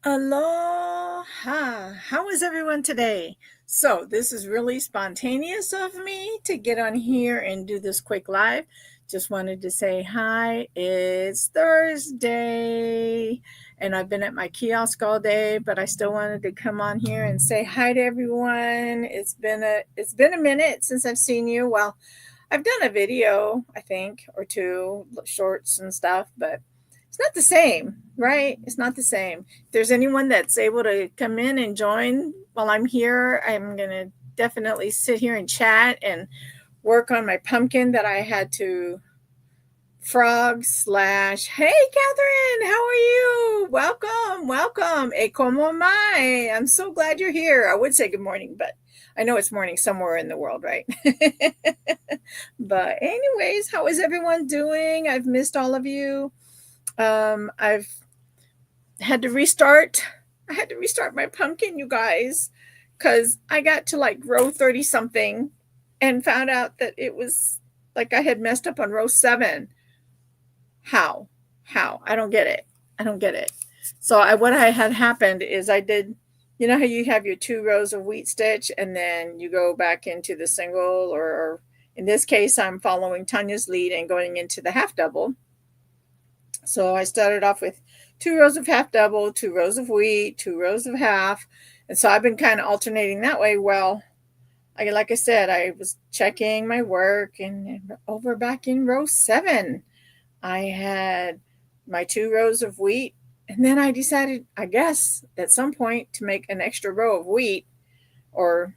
Aloha! How is everyone today? So, this is really spontaneous of me to get on here and do this quick live. Just wanted to say hi. It's Thursday, and I've been at my kiosk all day, but I still wanted to come on here and say hi to everyone. It's been a minute since I've seen you. Well, I've done a video, I think, or two shorts and stuff, but it's not the same, right? It's not the same. If there's anyone that's able to come in and join while I'm here, I'm going to definitely sit here and chat and work on my pumpkin that I had to frog slash. Hey, Catherine, how are you? Welcome, welcome. E como mai? I'm so glad you're here. I would say good morning, but I know it's morning somewhere in the world, right? But anyways, how is everyone doing? I've missed all of you. I've had to restart. I had to restart my pumpkin, you guys, because I got to like row 30 something and found out that it was like I had messed up on row 7. How? I don't get it. I don't get it. So what I had happened is I did, you know how you have your 2 rows of wheat stitch and then you go back into the single, or in this case, I'm following Tanya's lead and going into the half double. So I started off with 2 rows of half double, 2 rows of wheat, 2 rows of half. And so I've been kind of alternating that way. Well, like I said, I was checking my work, and over back in row 7, I had my 2 rows of wheat. And then I decided, I guess, at some point to make an extra row of wheat or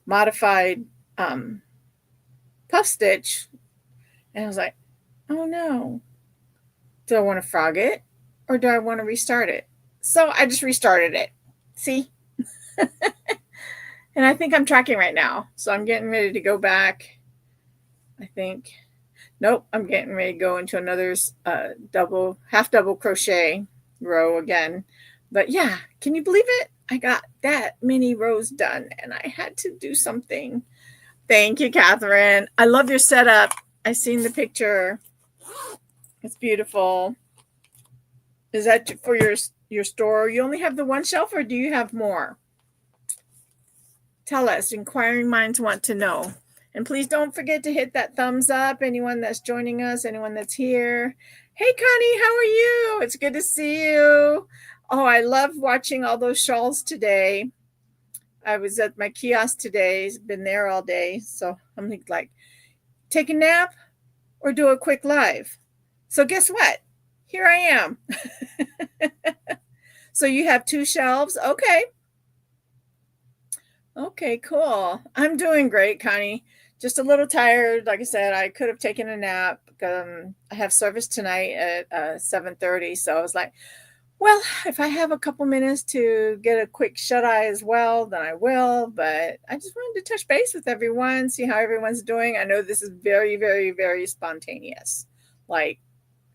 modified puff stitch. And I was like, oh no. Do I want to frog it or do I want to restart it? So I just restarted it. See? And I think I'm tracking right now. So I'm getting ready to go back. I think. Nope, I'm getting ready to go into another half double crochet row again. But yeah, can you believe it? I got that many rows done and I had to do something. Thank you, Catherine. I love your setup. I seen the picture. It's beautiful. Is that for your store? You only have the one shelf, or do you have more? Tell us. Inquiring minds want to know. And please don't forget to hit that thumbs up. Anyone that's joining us, anyone that's here. Hey, Connie, how are you? It's good to see you. Oh, I love watching all those shawls today. I was at my kiosk today. Been there all day. So I'm like, take a nap or do a quick live. So guess what? Here I am. So you have 2 shelves? Okay. Okay, cool. I'm doing great, Connie. Just a little tired. Like I said, I could have taken a nap. I have service tonight at 7:30. So I was like, well, if I have a couple minutes to get a quick shut-eye as well, then I will. But I just wanted to touch base with everyone, see how everyone's doing. I know this is very, very, very spontaneous. Like,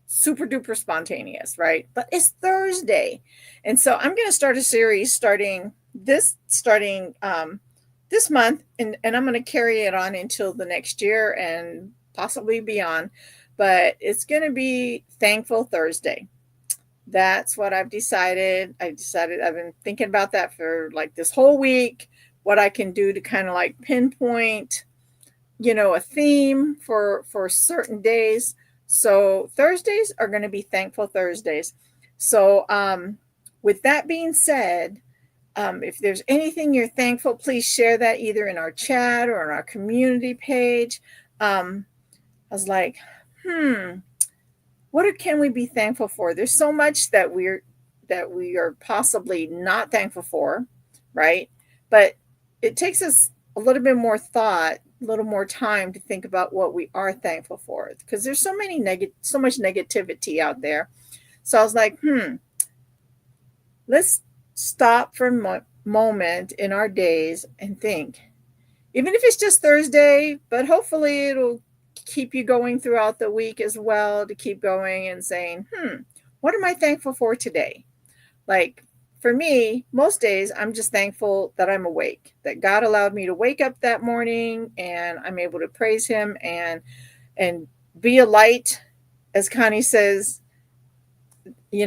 super duper spontaneous, right? But it's Thursday. And so I'm going to start a series starting this month, and I'm going to carry it on until the next year and possibly beyond. But it's going to be Thankful Thursday. That's what I've decided. I've been thinking about that for like this whole week, what I can do to kind of like pinpoint, a theme for certain days. So Thursdays are going to be Thankful Thursdays. So with that being said, if there's anything you're thankful, please share that either in our chat or on our community page. I was like, what can we be thankful for? There's so much that we are possibly not thankful for, right? But it takes us a little bit more thought, a little more time to think about what we are thankful for, because there's so much negativity out there. So I was like, let's stop for a moment in our days and think, even if it's just Thursday, but hopefully it'll keep you going throughout the week as well, to keep going and saying, what am I thankful for today? Like, for me, most days, I'm just thankful that I'm awake, that God allowed me to wake up that morning and I'm able to praise him and be a light, as Connie says, be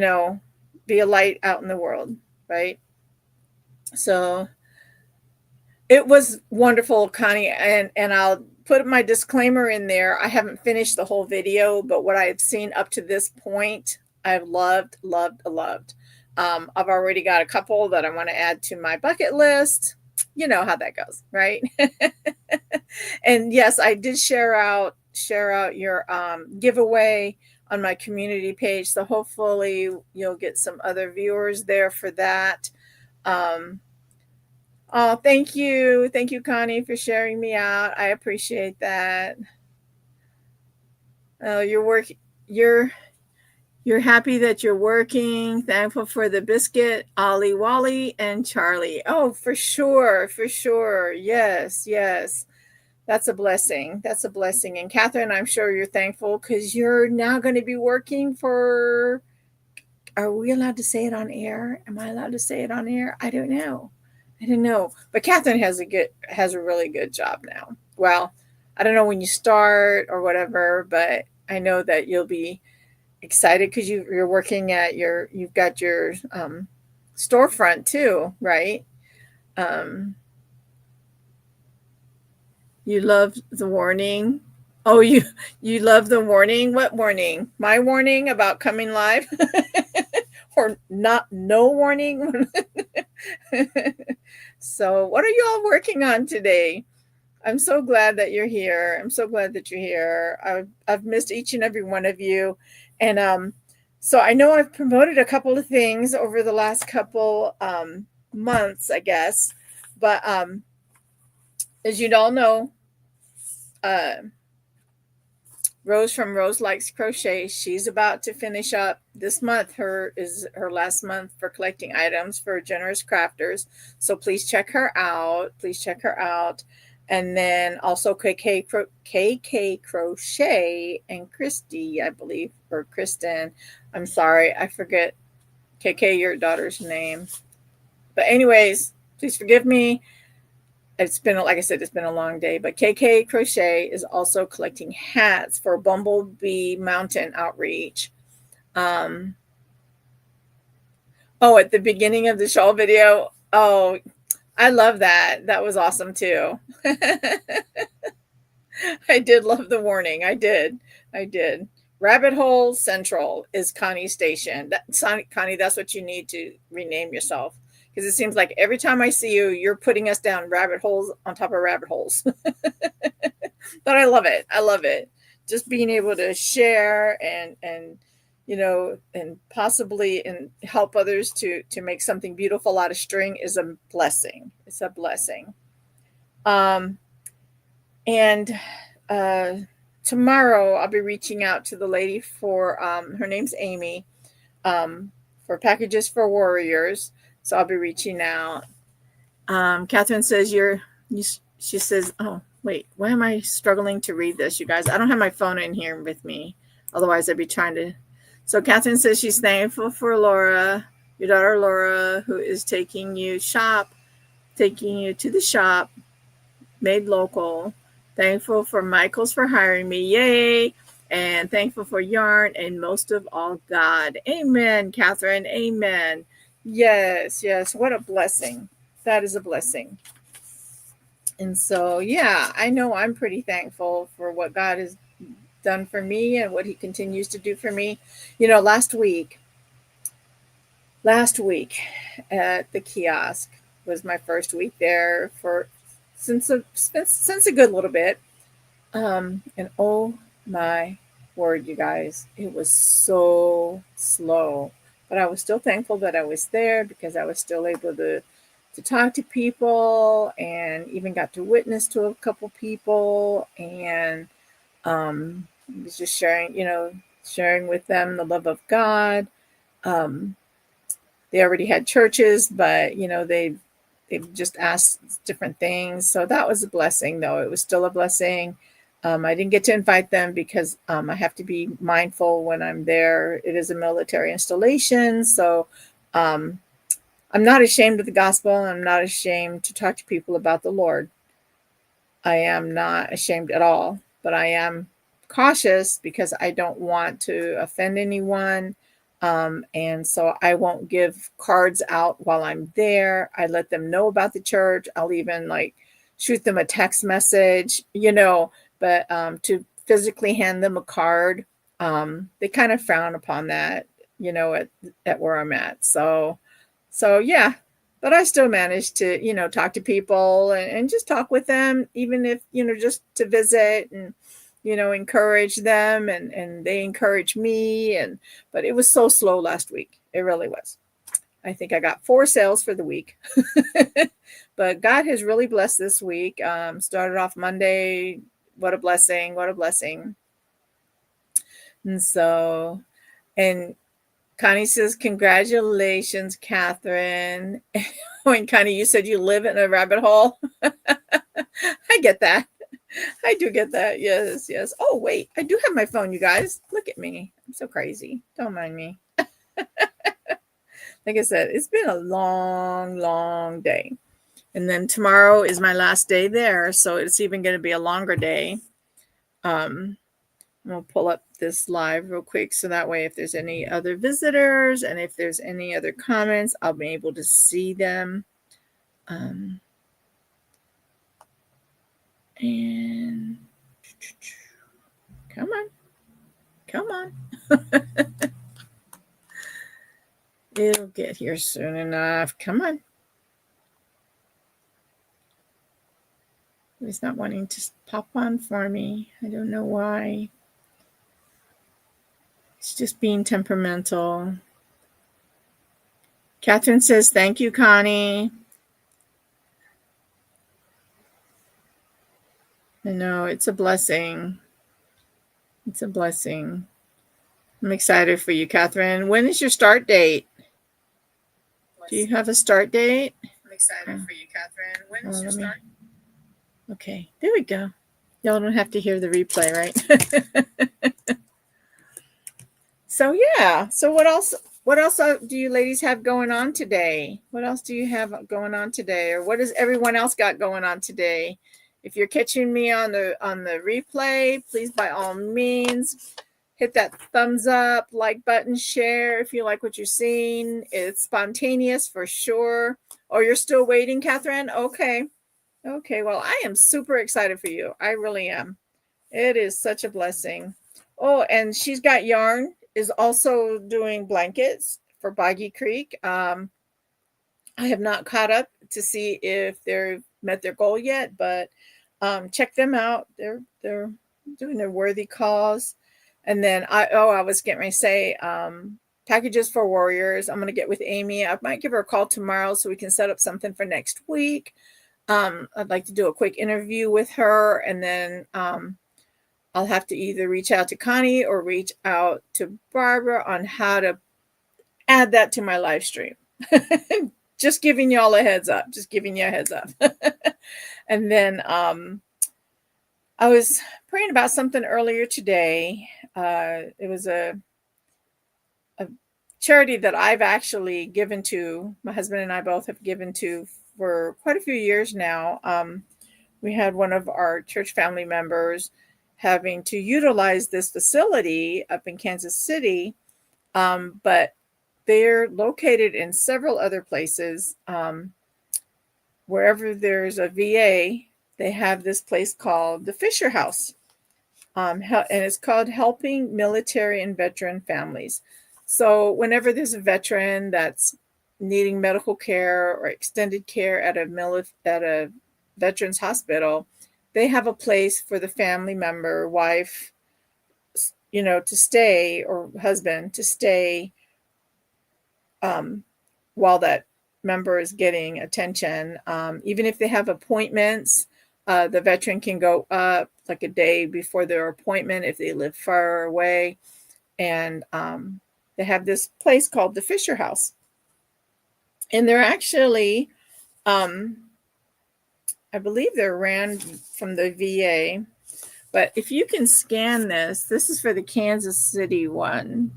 a light out in the world. right? So it was wonderful, Connie, and I'll put my disclaimer in there. I haven't finished the whole video, but what I've seen up to this point, I've loved, loved, loved. I've already got a couple that I want to add to my bucket list. You know how that goes, right? And yes, I did share out your giveaway on my community page. So hopefully you'll get some other viewers there for that. Um, Oh, thank you. Thank you, Connie, for sharing me out. I appreciate that. Oh, you're you're happy that you're working, thankful for the biscuit, Ollie Wally, and Charlie. Oh, for sure, for sure. Yes, yes. That's a blessing. That's a blessing. And Catherine, I'm sure you're thankful because you're now going to be working for, are we allowed to say it on air? Am I allowed to say it on air? I don't know. I don't know. But Catherine has a really good job now. Well, I don't know when you start or whatever, but I know that you'll be excited because you're working at you've got your storefront too, right? Um, you love the warning. Oh, you love the warning. What warning? My warning about coming live, or not? No warning. So, what are you all working on today? I'm so glad that you're here. I'm so glad that you're here. I've missed each and every one of you, and so I know I've promoted a couple of things over the last couple months, I guess. But as you all know, uh, Rose from Rose Likes Crochet, she's about to finish up this month. Her is her last month for collecting items for generous crafters. So please check her out. Please check her out. And then also KK Crochet and Christy, I believe, or Kristen. I'm sorry, I forget KK, your daughter's name. But anyways, please forgive me. It's been, like I said, it's been a long day, but KK Crochet is also collecting hats for Bumblebee Mountain Outreach. Um, oh, at the beginning of the shawl video. Oh, I love that. That was awesome too. I did love the warning. I did. I did. Rabbit Hole Central is Connie's station. Connie, that's what you need to rename yourself. Because it seems like every time I see you, you're putting us down rabbit holes on top of rabbit holes. But I love it. I love it. Just being able to share and and possibly and help others to make something beautiful out of string is a blessing. It's a blessing. Um, and uh, tomorrow I'll be reaching out to the lady for her name's Amy, for packages for warriors. So I'll be reaching out. Catherine says she says, oh, wait, why am I struggling to read this, you guys? I don't have my phone in here with me. Otherwise, I'd be trying to. So Catherine says she's thankful for Laura, your daughter Laura, who is taking you to the shop, made local. Thankful for Michaels for hiring me. Yay. And thankful for yarn and most of all, God. Amen, Catherine. Amen. Yes, yes. What a blessing. That is a blessing. And so, yeah, I know I'm pretty thankful for what God has done for me and what he continues to do for me. Last week at the kiosk was my first week there for since a good little bit. And oh my word, you guys, it was so slow. But I was still thankful that I was there because I was still able to talk to people and even got to witness to a couple people and was just sharing with them the love of God. Um, they already had churches, but they've just asked different things. So that was a blessing, though. It was still a blessing. I didn't get to invite them because I have to be mindful when I'm there. It is a military installation. So I'm not ashamed of the gospel. I'm not ashamed to talk to people about the Lord. I am not ashamed at all, but I am cautious because I don't want to offend anyone. And so I won't give cards out while I'm there. I let them know about the church. I'll even like shoot them a text message, but to physically hand them a card, they kind of frown upon that, at where I'm at. So yeah, but I still manage to, talk to people and just talk with them, even if, just to visit and, encourage them and they encourage me. But it was so slow last week. It really was. I think I got 4 sales for the week, but God has really blessed this week. Started off Monday. What a blessing. What a blessing. And Connie says, congratulations, Catherine. When Connie, you said you live in a rabbit hole. I get that. I do get that. Yes, yes. Oh, wait. I do have my phone, you guys. Look at me. I'm so crazy. Don't mind me. Like I said, it's been a long, long day. And then tomorrow is my last day there. So it's even going to be a longer day. I'm going to pull up this live real quick so that way if there's any other visitors and if there's any other comments, I'll be able to see them. And come on. It'll get here soon enough. Come on. He's not wanting to pop on for me. I don't know why. It's just being temperamental. Catherine says, thank you, Connie. I know, it's a blessing. It's a blessing. I'm excited for you, Catherine. When is your start date? Do you have a start date? I'm excited for you, Catherine. When is your start? Okay, there we go. Y'all don't have to hear the replay, right? So yeah. So what else do you ladies have going on today? What else do you have going on today? Or what does everyone else got going on today? If you're catching me on the replay, please by all means hit that thumbs up, like button, share if you like what you're seeing. It's spontaneous for sure. Oh, you're still waiting, Catherine? Okay. Well, I am super excited for you. I really am. It is such a blessing. Oh, and She's Got Yarn is also doing blankets for Boggy Creek. I have not caught up to see if they've met their goal yet, but check them out. They're doing their worthy cause. And then I was getting ready to say packages for warriors. I'm going to get with Amy. I might give her a call tomorrow so we can set up something for next week. I'd like to do a quick interview with her, and then I'll have to either reach out to Connie or reach out to Barbara on how to add that to my live stream. Just giving y'all a heads up. And then I was praying about something earlier today. It was a charity that I've actually given to. My husband and I both have given to for quite a few years now. We had one of our church family members having to utilize this facility up in Kansas City, but they're located in several other places. Wherever there's a VA, they have this place called the Fisher House, and it's called Helping Military and Veteran Families. So whenever there's a veteran that's needing medical care or extended care at a veterans hospital, they have a place for the family member, wife, to stay, or husband to stay while that member is getting attention. Even if they have appointments, the veteran can go up like a day before their appointment if they live far away. And they have this place called the Fisher House. And they're actually, I believe they're ran from the VA. But if you can scan this is for the Kansas City one.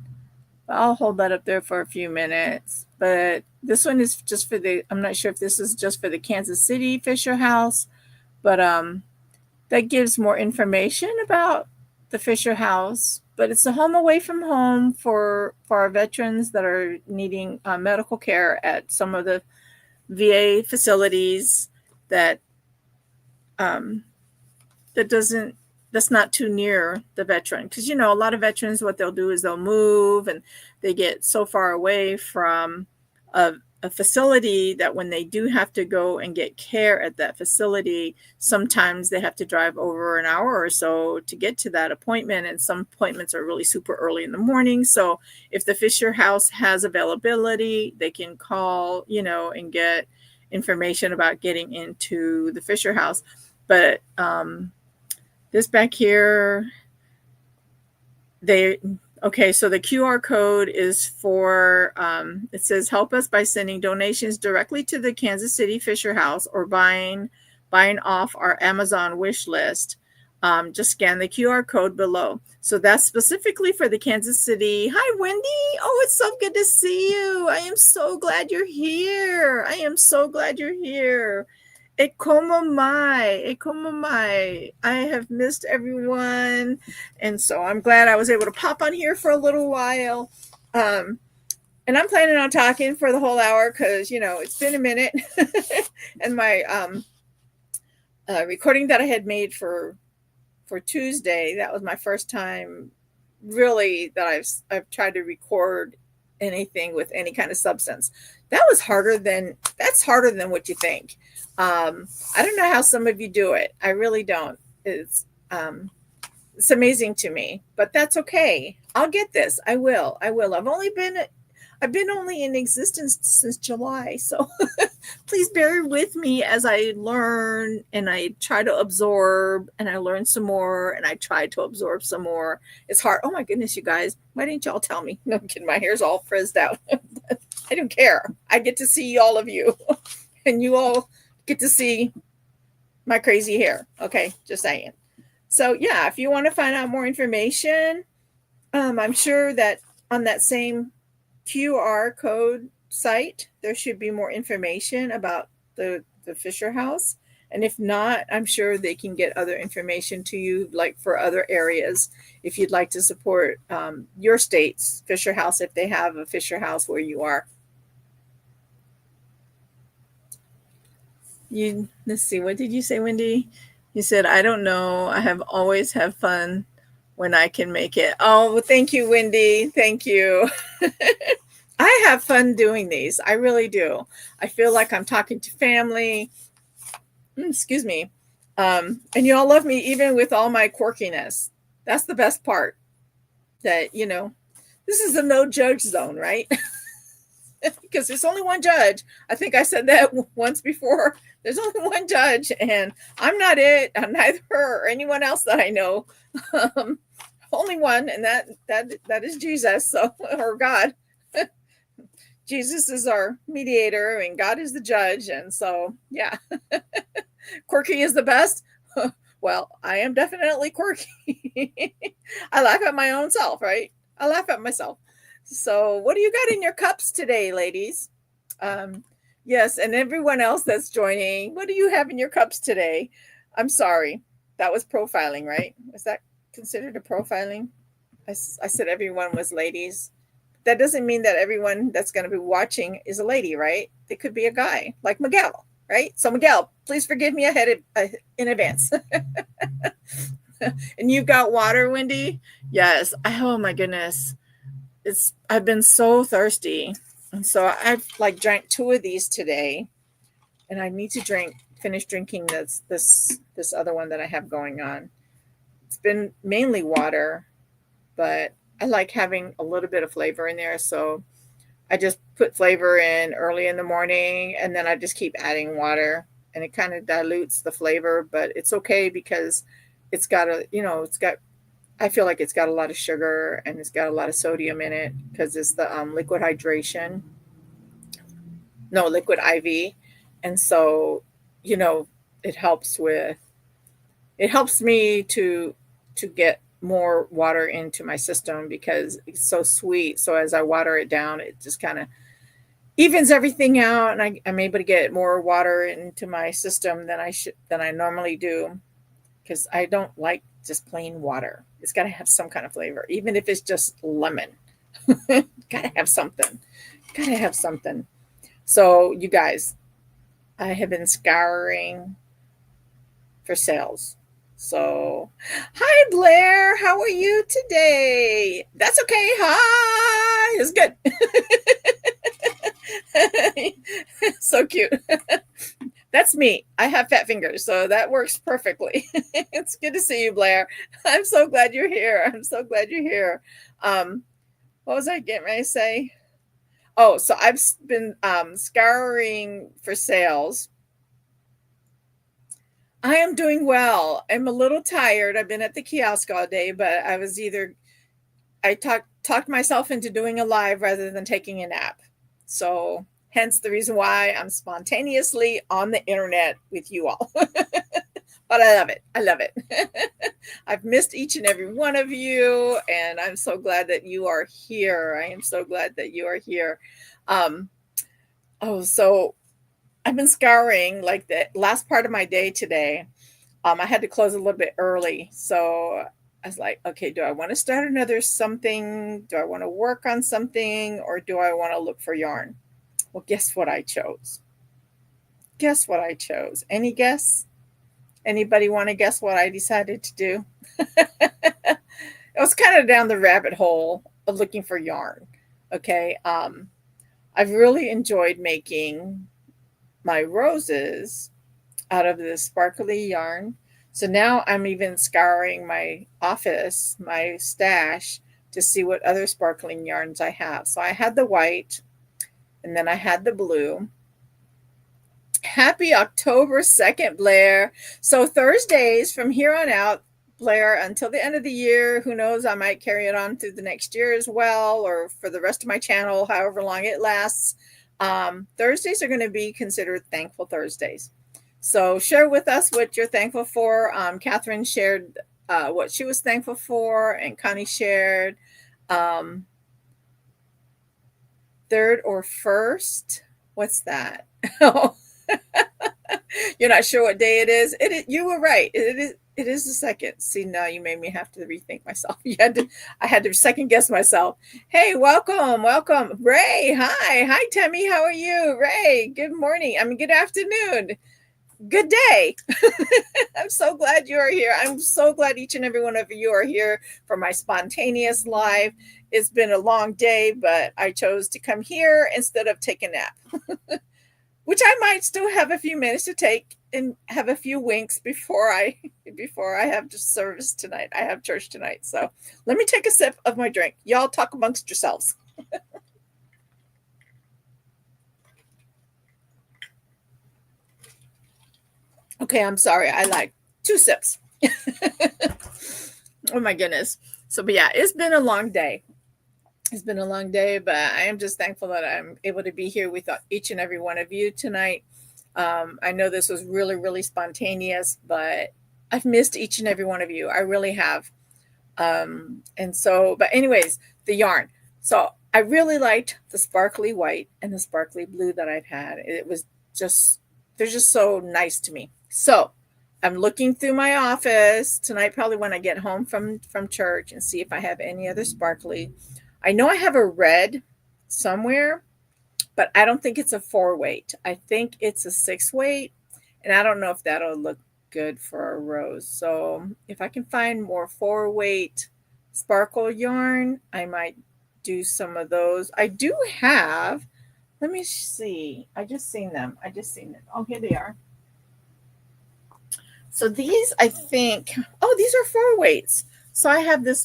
I'll hold that up there for a few minutes. But this one is just for I'm not sure if this is just for the Kansas City Fisher House, but that gives more information about the Fisher House. but it's a home away from home for our veterans that are needing medical care at some of the VA facilities that um, that doesn't that's not too near the veteran, because you know a lot of veterans, what they'll do is they'll move and they get so far away from a, a facility that when they do have to go and get care at that facility, sometimes they have to drive over an hour or so to get to that appointment, and some appointments are really super early in the morning. So if the Fisher House has availability, they can call, and get information about getting into the Fisher House. But this back here, so the QR code is for, it says help us by sending donations directly to the Kansas City Fisher House or buying off our Amazon wish list. Just scan the QR code below. So that's specifically for the Kansas City. Hi, Wendy. Oh, it's so good to see you. I am so glad you're here. Ekomo mai. I have missed everyone. And so I'm glad I was able to pop on here for a little while. And I'm planning on talking for the whole hour because, it's been a minute. And my recording that I had made for Tuesday, that was my first time really that I've tried to record anything with any kind of substance. That's harder than what you think. I don't know how some of you do it. I really don't. It's amazing to me, but that's okay. I'll get this. I will. I've been only in existence since July, so please bear with me as I learn and I try to absorb, and I learn some more and I try to absorb some more. It's hard. Oh my goodness, you guys, why didn't y'all tell me? No, I'm kidding. My hair's all frizzed out. I don't care. I get to see all of you and you all get to see my crazy hair. Okay, just saying. So yeah, if you want to find out more information, I'm sure that on that same QR code site, there should be more information about the Fisher House. And if not, I'm sure they can get other information to you, like for other areas, if you'd like to support your state's Fisher House, if they have a Fisher House where you are. Let's see, what did you say, Wendy? You said, I don't know. I have always have fun when I can make it. Oh, well, thank you, Wendy. Thank you. I have fun doing these. I really do. I feel like I'm talking to family. Excuse me. And you all love me even with all my quirkiness. That's the best part. That, this is a no judge zone, right? Because there's only one judge. I think I said that once before. There's only one judge, and I'm not it. I'm neither her or anyone else that I know. Only one, and that is Jesus, so, or God. Jesus is our mediator, and God is the judge, and so yeah. Quirky is the best. Well, I am definitely quirky. I laugh at my own self, right? I laugh at myself. So what do you got in your cups today, ladies? Yes, and everyone else that's joining, what do you have in your cups today? I'm sorry. That was profiling, right? Was that considered a profiling? I said everyone was ladies. That doesn't mean that everyone that's going to be watching is a lady, right? It could be a guy, like Miguel, right? So Miguel, please forgive me in advance. And you've got water, Wendy? Yes. Oh my goodness. I've been so thirsty. And so I've drank 2 of these today, and I need to finish drinking this other one that I have going on. It's been mainly water, but I like having a little bit of flavor in there. So I just put flavor in early in the morning, and then I just keep adding water, and it kind of dilutes the flavor, but it's okay because I feel like it's got a lot of sugar and it's got a lot of sodium in it because it's the liquid IV. And so, it helps me to get more water into my system because it's so sweet. So as I water it down, it just kind of evens everything out, and I'm able to get more water into my system than I normally do, because I don't like just plain water. It's got to have some kind of flavor, even if it's just lemon. Got to have something. Got to have something. So, you guys, I have been scouring for sales. So, hi Blair, how are you today? That's okay. Hi, it's good. So cute. That's me. I have fat fingers, so that works perfectly. It's good to see you, Blair. I'm so glad you're here. I'm so glad you're here. What was I getting ready to say? Oh, so I've been scouring for sales. I am doing well. I'm a little tired. I've been at the kiosk all day, but I talked myself into doing a live rather than taking a nap. So hence the reason why I'm spontaneously on the internet with you all. But I love it. I love it. I've missed each and every one of you, and I'm so glad that you are here. I am so glad that you are here. Um, so I've been scouring like the last part of my day today. I had to close a little bit early. So I was like, okay, do I want to start another something? Do I want to work on something? Or do I want to look for yarn? Well, guess what I chose? Guess what I chose? Any guess? Anybody want to guess what I decided to do? It was kind of down the rabbit hole of looking for yarn. Okay. I've really enjoyed making my roses out of this sparkly yarn. So now I'm even scouring my office, my stash, to see what other sparkling yarns I have. So I had the white, and then I had the blue. Happy October 2nd, Blair. So Thursdays from here on out, Blair, until the end of the year, who knows, I might carry it on through the next year as well, or for the rest of my channel, however long it lasts. Thursdays are going to be considered Thankful Thursdays. So share with us what you're thankful for. Catherine shared what she was thankful for, and Connie shared third or first. What's that? You're not sure what day it is. You were right. It is the second. See, now you made me have to rethink myself. I had to second guess myself. Hey, welcome. Ray, hi, Tammy. How are you? Ray, good morning. Good afternoon. Good day. I'm so glad you are here. I'm so glad each and every one of you are here for my spontaneous live. It's been a long day, but I chose to come here instead of take a nap, which I might still have a few minutes to take and have a few winks before I have service tonight. I have church tonight. So let me take a sip of my drink. Y'all talk amongst yourselves. Okay, I'm sorry. I like 2 sips. Oh my goodness. So, but yeah, it's been a long day. It's been a long day, but I am just thankful that I'm able to be here with each and every one of you tonight. I know this was really, really spontaneous, but I've missed each and every one of you. I really have. And so, but anyways, the yarn. So I really liked the sparkly white and the sparkly blue that I've had. It was just, they're just so nice to me. So I'm looking through my office tonight, probably when I get home from church, and see if I have any other sparkly. I know I have a red somewhere, but I don't think it's a 4-weight. I think it's a 6-weight, and I don't know if that'll look good for a rose. So if I can find more 4-weight sparkle yarn, I might do some of those. I do have, let me see. I just seen them. Oh, here they are. So these, I think, oh, these are 4-weights. So I have this,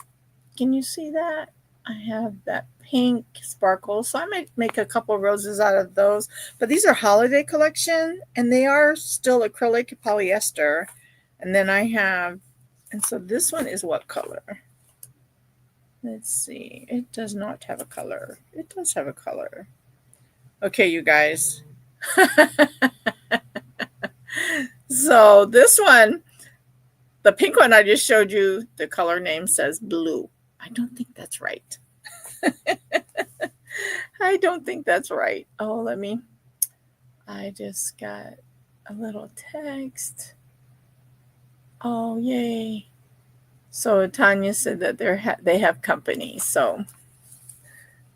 can you see that? I have that pink sparkle. So I might make a couple roses out of those. But these are holiday collection, and they are still acrylic polyester. And then I have, and so this one is what color? Let's see. It does not have a color. It does have a color. Okay, you guys. So this one, the pink one I just showed you, the color name says blue. I don't think that's right. I don't think that's right. Oh, I just got a little text. Oh, yay. So Tanya said that they have company, so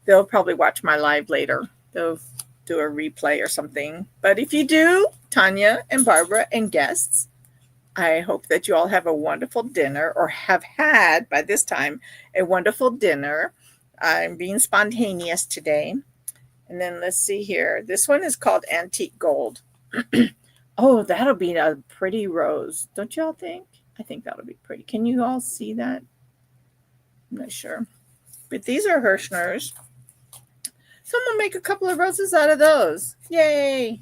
they'll probably watch my live later. They'll do a replay or something. But if you do, Tanya and Barbara and guests, I hope that you all have a wonderful dinner, or have had by this time a wonderful dinner. I'm being spontaneous today. And then let's see here. This one is called Antique Gold. Oh, that'll be a pretty rose. Don't y'all think? I think that'll be pretty. Can you all see that? I'm not sure. But these are Hirschners. So I'm going to make a couple of roses out of those. Yay!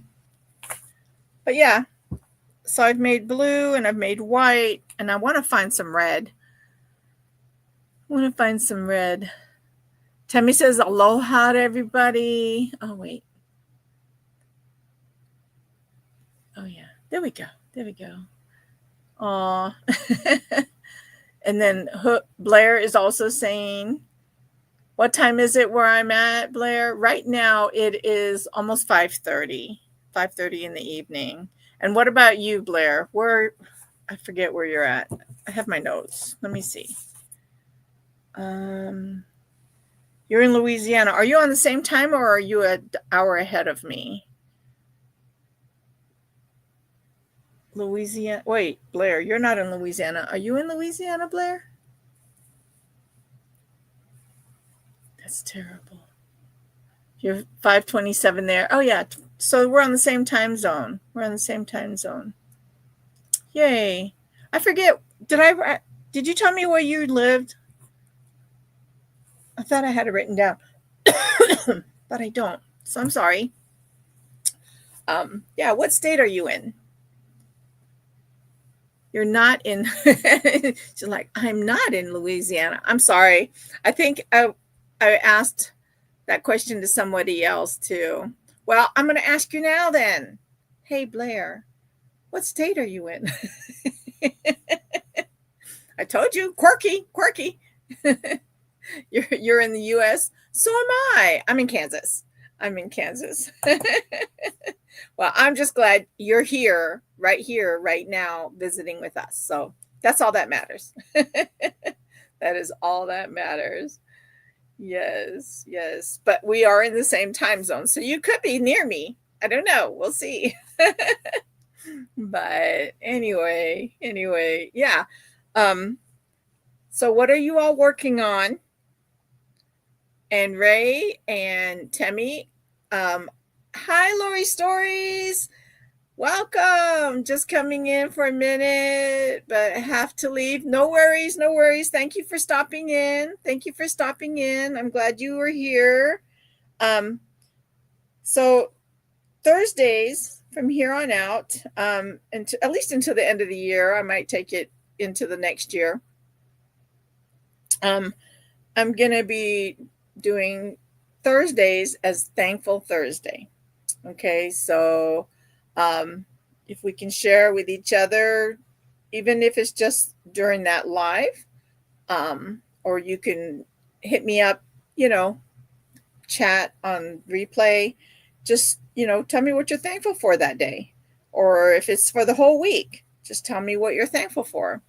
But yeah, so I've made blue and I've made white, and I want to find some red. Tammy says aloha to everybody. Oh, wait. Oh, yeah. There we go. Aw. And then Blair is also saying, what time is it where I'm at, Blair? Right now it is almost 5:30 in the evening. And what about you, Blair? I forget where you're at. I have my notes. Let me see. You're in Louisiana. Are you on the same time, or are you an hour ahead of me? Louisiana. Wait, Blair, you're not in Louisiana. Are you in Louisiana, Blair? That's terrible. You're 5:27 there. Oh, yeah. So we're on the same time zone. Yay. I forget. Did you tell me where you lived? I thought I had it written down, but I don't. So I'm sorry. Yeah, what state are you in? You're not in. She's like, I'm not in Louisiana. I'm sorry. I think I asked that question to somebody else too. Well, I'm going to ask you now then. Hey, Blair, what state are you in? I told you, quirky. You're in the U.S. So am I. I'm in Kansas. Well, I'm just glad you're here, right now, visiting with us. So that's all that matters. That is all that matters. Yes. But we are in the same time zone. So you could be near me. I don't know. We'll see. But anyway, yeah. So what are you all working on? And Ray and Temmie. Hi, Lori Stories. Welcome. Just coming in for a minute, but I have to leave. No worries. Thank you for stopping in. I'm glad you were here. So Thursdays from here on out, and at least until the end of the year, I might take it into the next year. I'm going to be doing Thursdays as Thankful Thursday. Okay, so if we can share with each other, even if it's just during that live, or you can hit me up, chat on replay, just, tell me what you're thankful for that day. Or if it's for the whole week, just tell me what you're thankful for.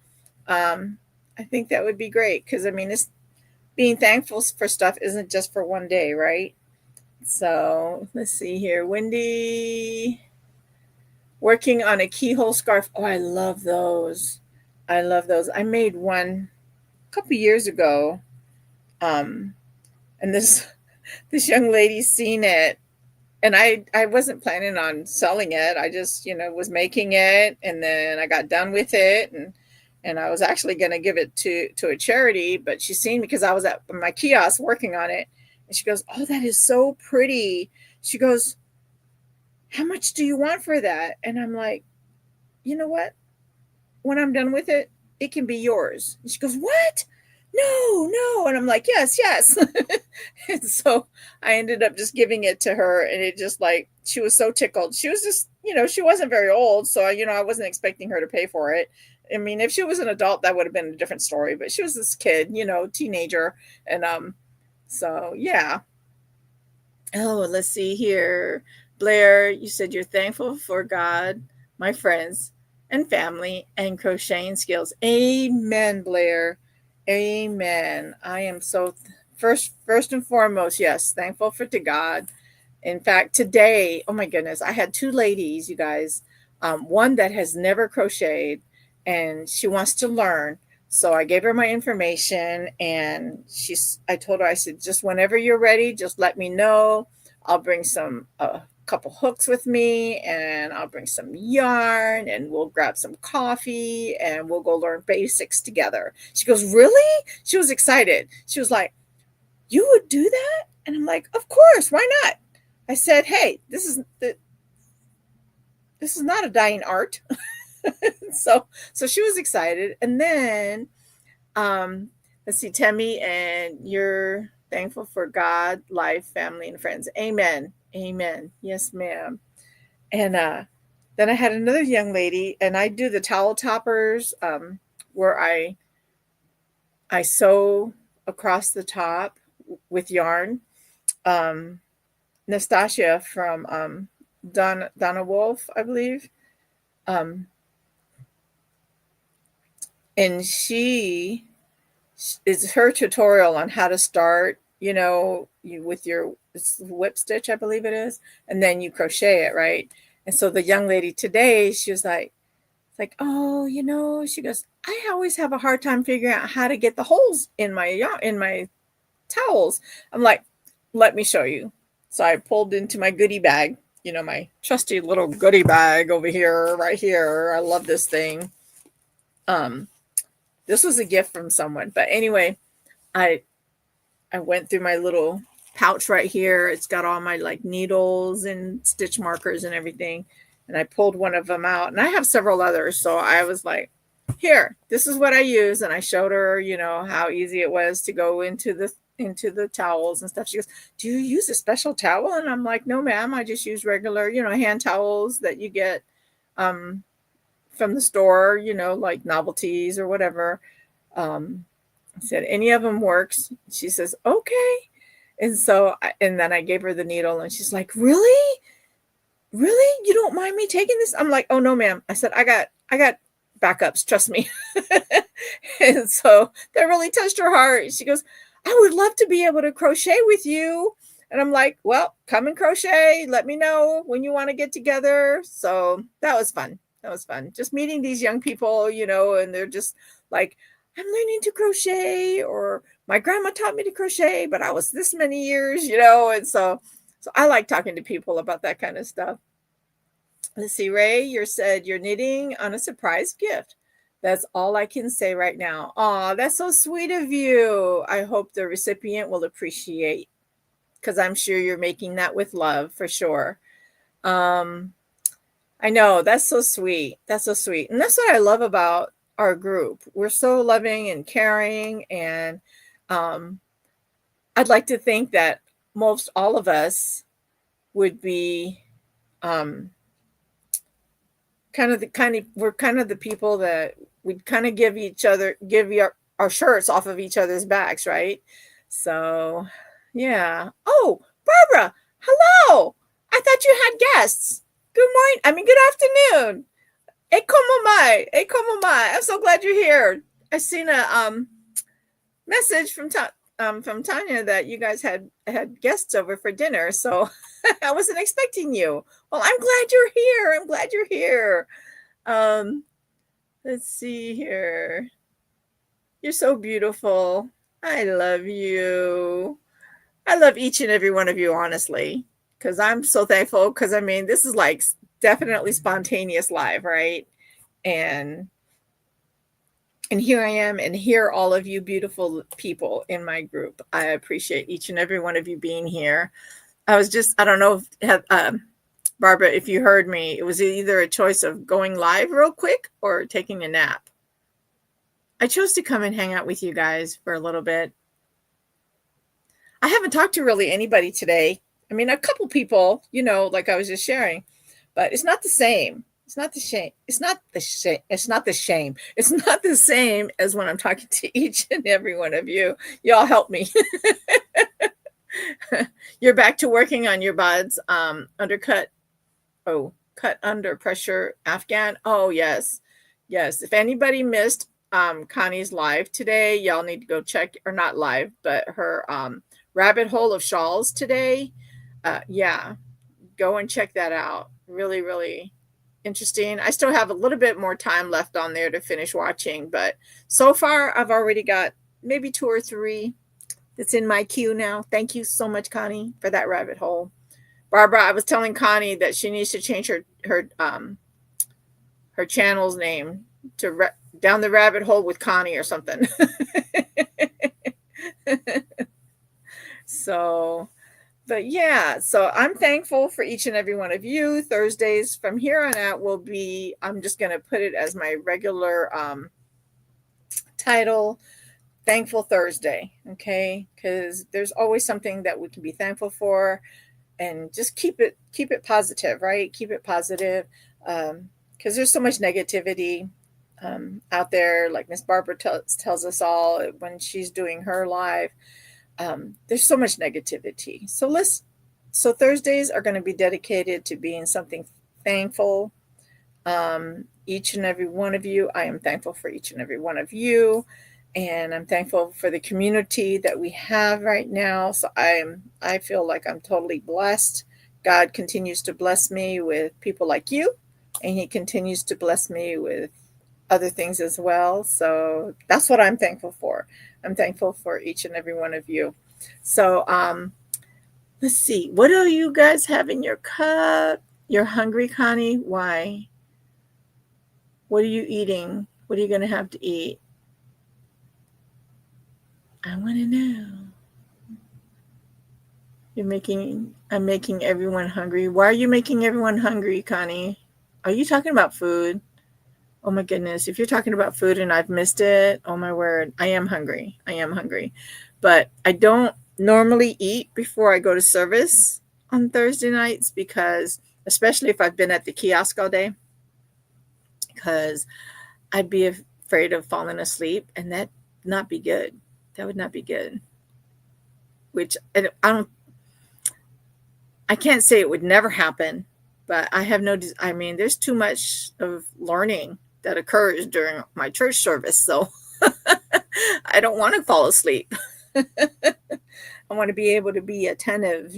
I think that would be great, because it's being thankful for stuff isn't just for one day, right? So let's see here. Wendy, working on a keyhole scarf. Oh, I love those. I made one a couple years ago. And this young lady seen it, and I wasn't planning on selling it. I just, was making it, and then I got done with it, and I was actually going to give it to a charity, but she seen me because I was at my kiosk working on it. And she goes, oh, that is so pretty. She goes, how much do you want for that? And I'm like, you know what? When I'm done with it, it can be yours. And she goes, what? No. And I'm like, yes. And so I ended up just giving it to her, and it just, like, she was so tickled. She was just, she wasn't very old, so, I wasn't expecting her to pay for it. If she was an adult, that would have been a different story, but she was this kid, teenager. And so yeah. Oh, let's see here. Blair, you said you're thankful for God, my friends, and family and crocheting skills. Amen, Blair. Amen. I am so first and foremost, yes, thankful for to God. In fact, today, oh my goodness, I had two ladies, you guys. One that has never crocheted and she wants to learn. So I gave her my information and I told her, I said, just whenever you're ready, just let me know. I'll bring some, couple hooks with me and I'll bring some yarn and we'll grab some coffee and we'll go learn basics together. She goes, really? She was excited. She was like, you would do that? And I'm like, of course, why not? I said, hey, this is not a dying art. So she was excited. And then let's see, Temmie, and you're thankful for God, life, family, and friends. Amen. Amen. Yes, ma'am. And then I had another young lady, and I do the towel toppers where I sew across the top with yarn. Nastasia from Donna Wolf, I believe. And she is her tutorial on how to start, you with your whip stitch, I believe it is, and then you crochet it, right? And so the young lady today, she was like, oh, she goes, I always have a hard time figuring out how to get the holes in my towels. I'm like, let me show you. So I pulled into my goodie bag, my trusty little goodie bag over here, right here. I love this thing. This was a gift from someone, but anyway, I went through my little pouch right here. It's got all my like needles and stitch markers and everything. And I pulled one of them out, and I have several others. So I was like, here, this is what I use. And I showed her, how easy it was to go into the towels and stuff. She goes, do you use a special towel? And I'm like, no, ma'am, I just use regular, hand towels that you get from the store, like novelties or whatever. I said, any of them works. She says, okay. And so, and then I gave her the needle and she's like, really? Really? You don't mind me taking this? I'm like, oh no, ma'am. I said, I got backups. Trust me. And so that really touched her heart. She goes, I would love to be able to crochet with you. And I'm like, well, come and crochet. Let me know when you want to get together. So that was fun. That was fun. Just meeting these young people, and they're just like, I'm learning to crochet, or my grandma taught me to crochet, but I was this many years, and so I like talking to people about that kind of stuff. Let's see, Ray, you said you're knitting on a surprise gift. That's all I can say right now. Oh, that's so sweet of you. I hope the recipient will appreciate, because I'm sure you're making that with love for sure. I know, that's so sweet. That's so sweet. And that's what I love about our group. We're so loving and caring. And I'd like to think that most all of us would be we're kind of the people that we'd kind of give our shirts off of each other's backs, right? So yeah. Oh, Barbara, hello. I thought you had guests. Good morning. Good afternoon. Hey, como mai. Hey, como mai. I'm so glad you're here. I seen a message from Tanya that you guys had guests over for dinner, so I wasn't expecting you. Well, I'm glad you're here. I'm glad you're here. Let's see here. You're so beautiful. I love you. I love each and every one of you, honestly, because I'm so thankful. Because this is like definitely spontaneous live, right? And here I am, and here are all of you beautiful people in my group. I appreciate each and every one of you being here. I don't know if Barbara, if you heard me, it was either a choice of going live real quick or taking a nap. I chose to come and hang out with you guys for a little bit. I haven't talked to really anybody today. A couple people, like I was just sharing, but it's not the same. It's not the same. It's not the shame. It's not the shame. It's not the same as when I'm talking to each and every one of you. Y'all help me. You're back to working on your buds. Undercut. Oh, cut under pressure Afghan. Oh, yes. Yes. If anybody missed Connie's live today, y'all need to go check, or not live, but her rabbit hole of shawls today. Yeah, go and check that out. Really, really interesting. I still have a little bit more time left on there to finish watching, but so far I've already got maybe 2 or 3 that's in my queue now. Thank you so much, Connie, for that rabbit hole. Barbara, I was telling Connie that she needs to change her channel's name to Down the Rabbit Hole with Connie or something. So, but yeah, so I'm thankful for each and every one of you. Thursdays from here on out will be, I'm just going to put it as my regular title, Thankful Thursday. Okay, because there's always something that we can be thankful for, and just keep it positive, right? Keep it positive, because there's so much negativity out there. Like Miss Barbara tells us all when she's doing her live. There's so much negativity. So Thursdays are going to be dedicated to being something thankful. Each and every one of you, I am thankful for each and every one of you, and I'm thankful for the community that we have right now. So I feel like I'm totally blessed. God continues to bless me with people like you, and He continues to bless me with other things as well. So that's what I'm thankful for. I'm thankful for each and every one of you. So let's see. What do you guys have in your cup? You're hungry, Connie? Why? What are you eating? What are you going to have to eat? I want to know. I'm making everyone hungry. Why are you making everyone hungry, Connie? Are you talking about food? Oh my goodness. If you're talking about food and I've missed it, oh my word, I am hungry. I am hungry. But I don't normally eat before I go to service on Thursday nights, because especially if I've been at the kiosk all day, because I'd be afraid of falling asleep, and that would not be good. That would not be good. Which I can't say it would never happen, but I have there's too much of learning that occurs during my church service. So I don't want to fall asleep. I want to be able to be attentive,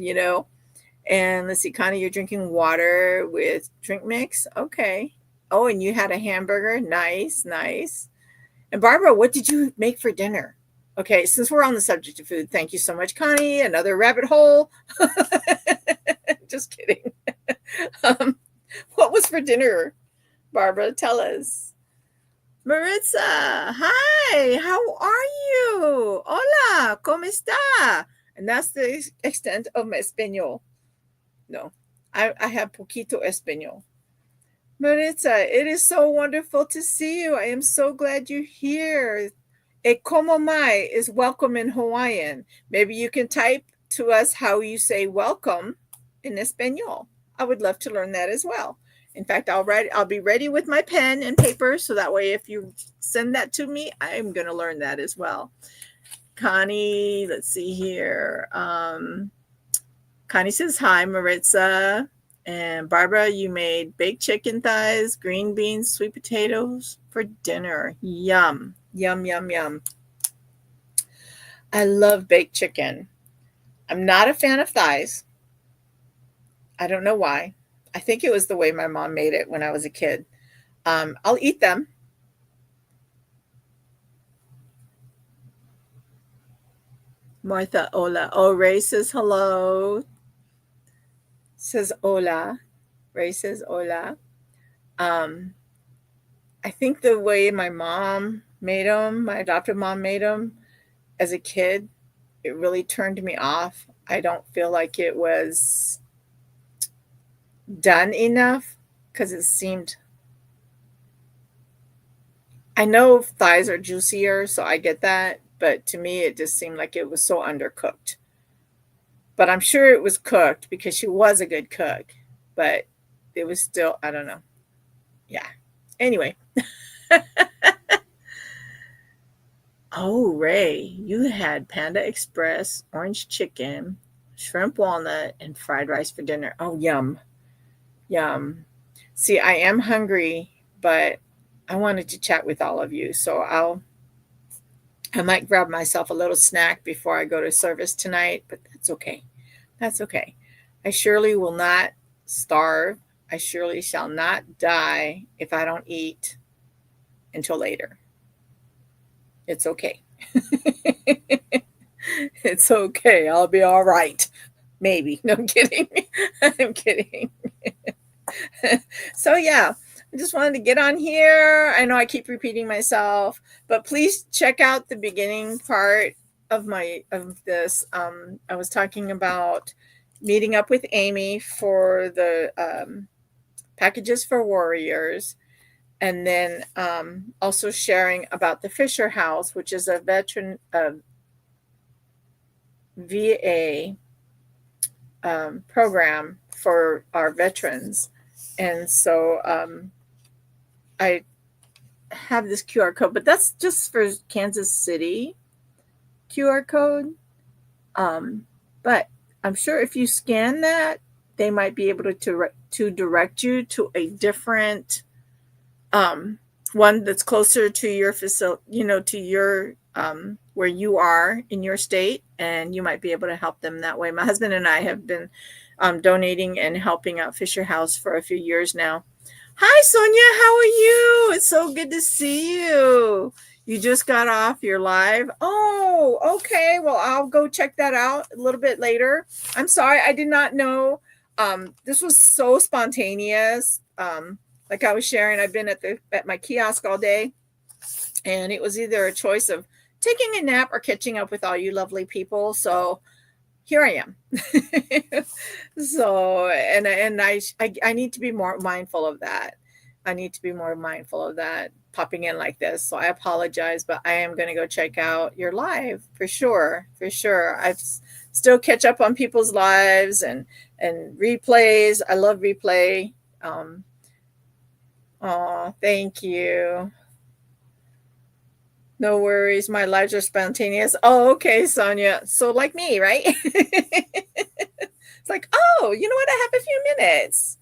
And let's see, Connie, you're drinking water with drink mix. Okay. Oh, and you had a hamburger. Nice, nice. And Barbara, what did you make for dinner? Okay, since we're on the subject of food, thank you so much, Connie. Another rabbit hole. Just kidding. What was for dinner, Barbara? Tell us. Maritza, hi. How are you? Hola, ¿cómo está? And that's the extent of my español. No, I have poquito español. Maritza, it is so wonderful to see you. I am so glad you're here. E como mai is welcome in Hawaiian. Maybe you can type to us how you say welcome in Espanol. I would love to learn that as well. In fact, I'll be ready with my pen and paper, so that way if you send that to me, I'm going to learn that as well. Connie, let's see here. Connie says hi, Maritza. And Barbara, you made baked chicken thighs, green beans, sweet potatoes for dinner. Yum, yum, yum, yum. I love baked chicken. I'm not a fan of thighs. I don't know why. I think it was the way my mom made it when I was a kid. I'll eat them. Martha, hola. Oh, Ray says hello. Says hola. Ray says hola. I think the way my mom made them, my adopted mom made them as a kid, it really turned me off. I don't feel like it was done enough, because it seemed, I know thighs are juicier, so I get that, but to me it just seemed like it was so undercooked. But I'm sure it was cooked because she was a good cook, but it was still, I don't know. Yeah. Anyway. Oh, Ray, you had Panda Express, orange chicken, shrimp walnut, and fried rice for dinner. Oh, yum. Yum. See, I am hungry, but I wanted to chat with all of you. So I might grab myself a little snack before I go to service tonight, but that's okay. That's okay. I surely will not starve. I surely shall not die if I don't eat until later. It's okay. It's okay. I'll be all right. Maybe. No, I'm kidding. I'm kidding. So, yeah, I just wanted to get on here. I know I keep repeating myself, but please check out the beginning part of this. I was talking about meeting up with Amy for the packages for warriors, and then also sharing about the Fisher House, which is a veteran VA program for our veterans. And so I have this QR code, but that's just for Kansas City QR code. But I'm sure if you scan that, they might be able to direct you to a different one that's closer to your facility, to your where you are in your state, and you might be able to help them that way. My husband and I have been donating and helping out Fisher House for a few years now. Hi, Sonia. How are you? It's so good to see you. You just got off your live. Oh, okay. Well, I'll go check that out a little bit later. I'm sorry. I did not know. This was so spontaneous. Like I was sharing, I've been at my kiosk all day, and it was either a choice of taking a nap or catching up with all you lovely people. So here I am. So, and I need to be more mindful of that. I need to be more mindful of that popping in like this. So I apologize, but I am going to go check out your live for sure. For sure. I still catch up on people's lives and replays. I love replay. Oh, thank you. No worries. My lives are spontaneous. Oh, okay, Sonia. So like me, right? It's like, oh, you know what? I have a few minutes.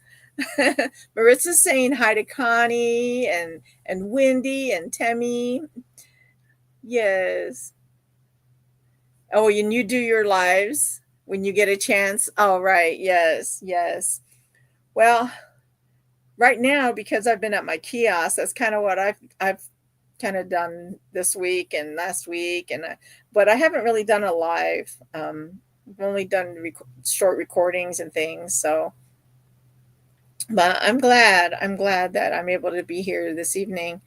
Maritza's saying hi to Connie and Wendy and Temmie. Yes. Oh, and you do your lives when you get a chance. Oh, right. Yes. Yes. Well, right now, because I've been at my kiosk, that's kind of what I've kind of done this week and last week, but I haven't really done a live. I've only done short recordings and things. So, but I'm glad that I'm able to be here this evening.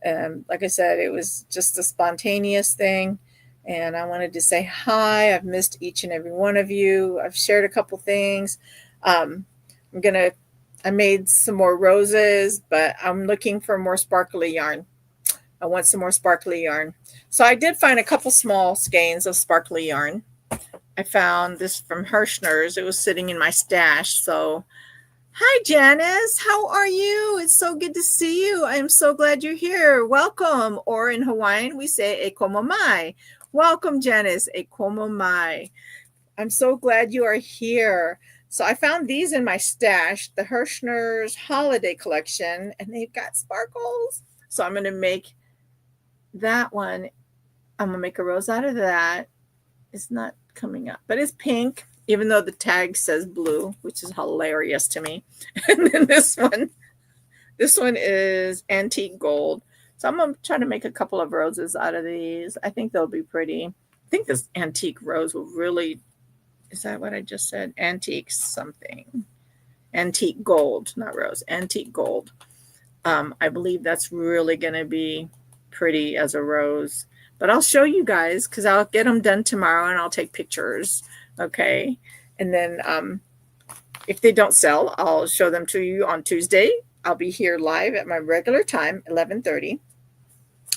Like I said, it was just a spontaneous thing, and I wanted to say hi. I've missed each and every one of you. I've shared a couple things. I made some more roses, but I'm looking for more sparkly yarn. I want some more sparkly yarn. So I did find a couple small skeins of sparkly yarn. I found this from Hirschner's. It was sitting in my stash. So, hi, Janice. How are you? It's so good to see you. I am so glad you're here. Welcome. Or in Hawaiian, we say e komo mai. Welcome, Janice. E komo mai. I'm so glad you are here. So I found these in my stash, the Hirschner's holiday collection, and they've got sparkles. So I'm going to make that one. I'm going to make a rose out of that. It's not coming up, but it's pink, even though the tag says blue, which is hilarious to me. And then this one is antique gold. So I'm going to try to make a couple of roses out of these. I think they'll be pretty. I think this antique rose will really, is that what I just said? Antique something. Antique gold, not rose, antique gold. I believe that's really going to be pretty as a rose. But I'll show you guys because I'll get them done tomorrow and I'll take pictures. Okay. And then if they don't sell, I'll show them to you on Tuesday. I'll be here live at my regular time, 11:30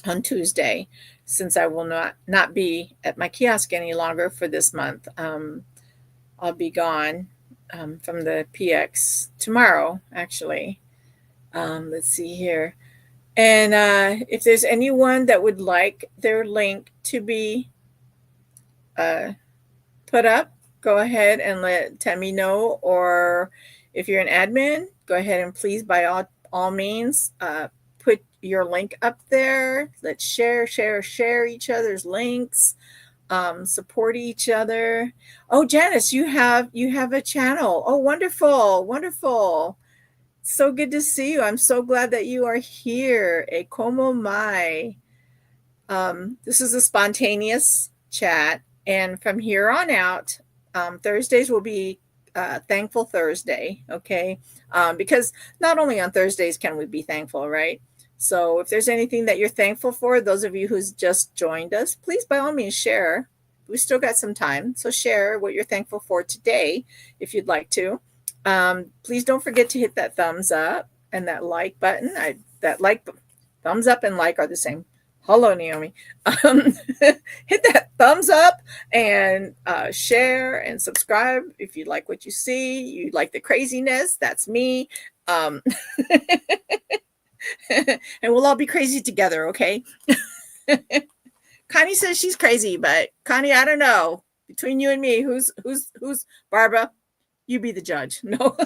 on Tuesday, since I will not be at my kiosk any longer for this month. I'll be gone from the PX tomorrow, actually. Let's see here. And if there's anyone that would like their link to be put up, go ahead and let Temmie know. Or If you're an admin, go ahead and please, by all means, put your link up there. Let's share each other's links, support each other. Oh, Janice, you have a channel. Oh, wonderful, wonderful. So good to see you. I'm so glad that you are here. E como mai. This is a spontaneous chat, and from here on out, Thursdays will be Thankful Thursday, okay? Because not only on Thursdays can we be thankful, right? So if there's anything that you're thankful for, those of you who's just joined us, please by all means share. We still got some time, so share what you're thankful for today if you'd like to. Please don't forget to hit that thumbs up and that like button. Thumbs up and like are the same. Hello, Naomi. Hit that thumbs up and share and subscribe if you like what you see. You like the craziness. That's me. And we'll all be crazy together, okay? Connie says she's crazy, but Connie, I don't know. Between you and me, who's Barbara? You be the judge. No.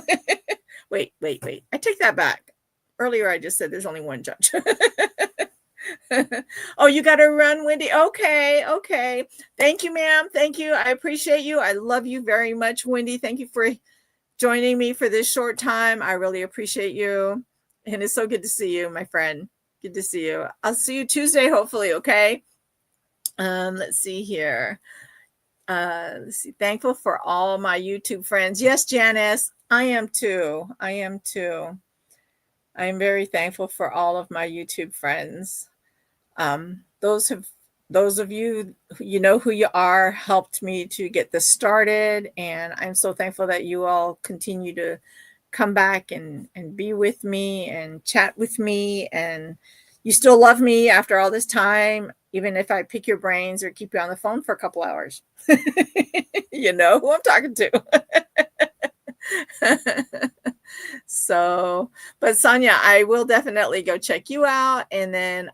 Wait. I take that back. Earlier I just said there's only one judge. Oh, you got to run, Wendy. Okay. Thank you, ma'am. Thank you. I appreciate you. I love you very much, Wendy. Thank you for joining me for this short time. I really appreciate you. And it's so good to see you, my friend. Good to see you. I'll see you Tuesday, hopefully. Okay. Let's see here. Let's see. Thankful for all my YouTube friends. Yes, Janice, I am too. I am very thankful for all of my YouTube friends. Those of you, you know who you are, helped me to get this started, and I'm so thankful that you all continue to come back and be with me and chat with me, and you still love me after all this time, even if I pick your brains or keep you on the phone for a couple hours. You know who I'm talking to. So, but Sonia, I will definitely go check you out. And then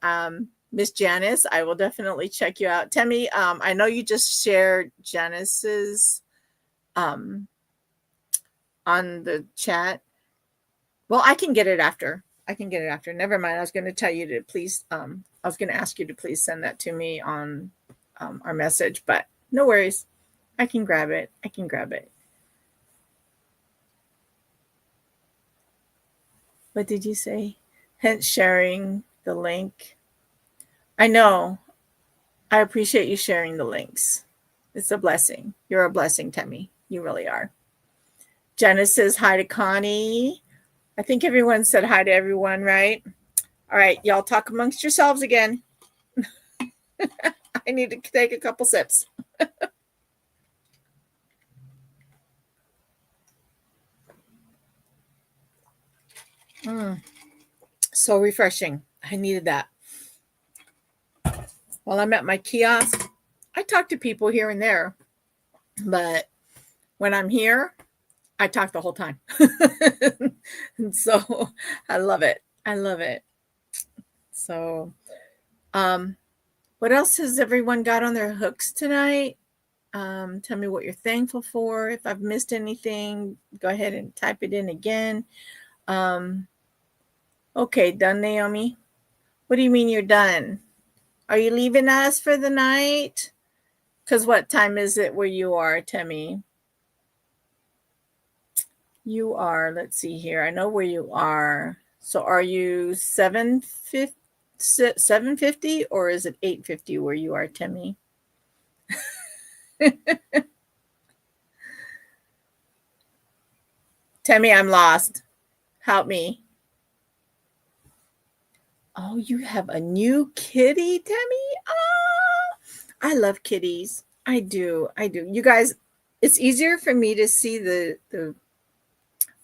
Miss Janice, I will definitely check you out. Temmie, I know you just shared Janice's on the chat. Well, I can get it after. Never mind. I was going to tell you to please, I was going to ask you to please send that to me on our message, but no worries. I can grab it. What did you say? Hence sharing the link. I know. I appreciate you sharing the links. It's a blessing. You're a blessing, Temmie. You really are. Janice says hi to Connie. I think everyone said hi to everyone, right? All right, y'all talk amongst yourselves again. I need to take a couple sips. So refreshing. I needed that. While I'm at my kiosk, I talk to people here and there, but when I'm here, I talk the whole time. And so I love it. So, what else has everyone got on their hooks tonight? Tell me what you're thankful for. If I've missed anything, go ahead and type it in again. Okay, done, Naomi. What do you mean you're done? Are you leaving us for the night? Because what time is it where you are, Temmie? You are, let's see here. I know where you are. So are you 7:50 or is it 8:50 where you are, Temmie? Temmie, I'm lost. Help me. Oh, you have a new kitty, Temmie? Oh, I love kitties. I do. You guys, it's easier for me to see the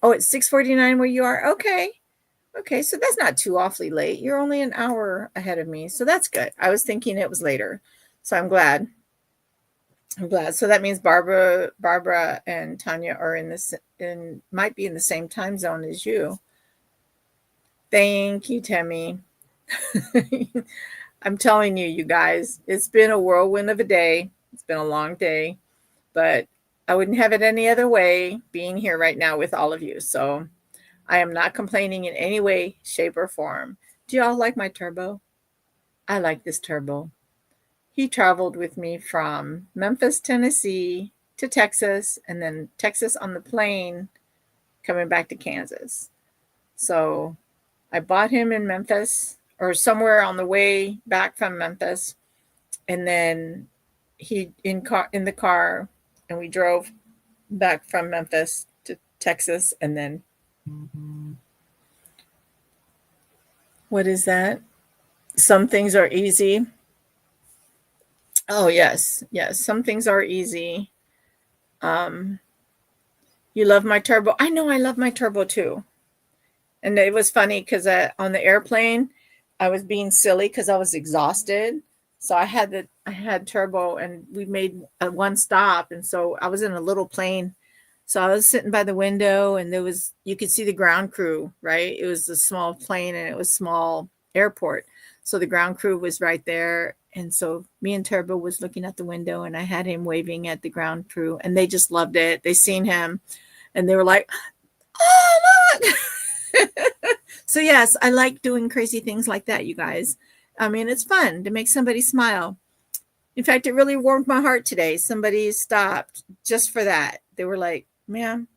oh, it's 6:49 where you are. Okay, so that's not too awfully late. You're only an hour ahead of me, so that's good. I was thinking it was later, so I'm glad. So that means Barbara and Tanya are might be in the same time zone as you. Thank you, Temmie. I'm telling you, you guys, it's been a whirlwind of a day. It's been a long day, but I wouldn't have it any other way being here right now with all of you. So I am not complaining in any way, shape, or form. Do y'all like my turbo? I like this turbo. He traveled with me from Memphis, Tennessee to Texas, and then Texas on the plane coming back to Kansas. So I bought him in Memphis or somewhere on the way back from Memphis, and then he in the car, and we drove back from Memphis to Texas, and then what is that? Some things are easy. Oh yes, yes, some things are easy. Um, you love my turbo. I know I love my turbo too. And it was funny because on the airplane, I was being silly because I was exhausted. So I had turbo, and we made one stop, and so I was in a little plane. So I was sitting by the window, and you could see the ground crew, right? It was a small plane, and it was small airport. So the ground crew was right there. And so me and Turbo was looking at the window, and I had him waving at the ground crew, and they just loved it. They seen him, and they were like, "Oh, look!" So yes, I like doing crazy things like that, you guys. I mean, it's fun to make somebody smile. In fact, it really warmed my heart today. Somebody stopped just for that. They were like, "Ma'am,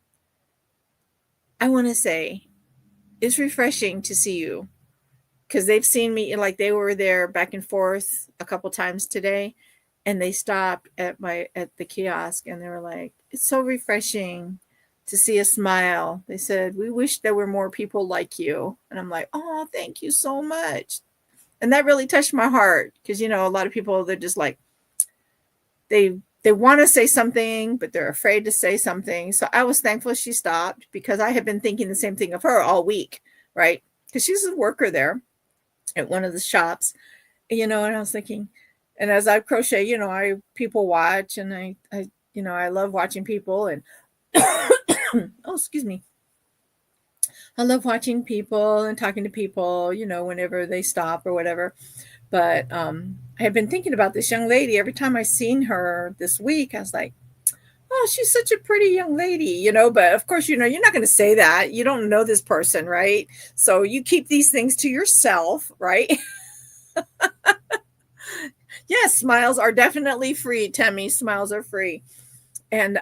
I want to say it's refreshing to see you," because they've seen me, like they were there back and forth a couple times today, and they stopped at the kiosk, and they were like, "It's so refreshing to see a smile." They said, "We wish there were more people like you." And I'm like, "Oh, thank you so much." And that really touched my heart because a lot of people, they're just like, they want to say something, but they're afraid to say something. So I was thankful she stopped, because I had been thinking the same thing of her all week, right? Because she's a worker there at one of the shops, and I was thinking, and as I crochet, I people watch, and I love watching people, and oh, excuse me. I love watching people and talking to people, whenever they stop or whatever. But I have been thinking about this young lady. Every time I seen her this week, I was like, "Oh, she's such a pretty young lady." But of course, you're not going to say that. You don't know this person, right? So you keep these things to yourself, right? Yes, smiles are definitely free, Tammy. Smiles are free. And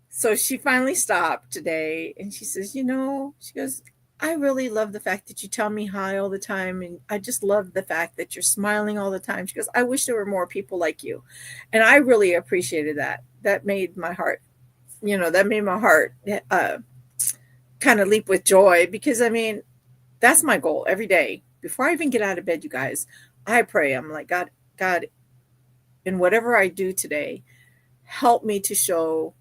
so she finally stopped today, and she says, she goes, "I really love the fact that you tell me hi all the time. And I just love the fact that you're smiling all the time." She goes, "I wish there were more people like you." And I really appreciated that. That made my heart, uh, kind of leap with joy, because I mean, that's my goal every day. Before I even get out of bed, you guys, I pray. I'm like, God, in whatever I do today, help me to show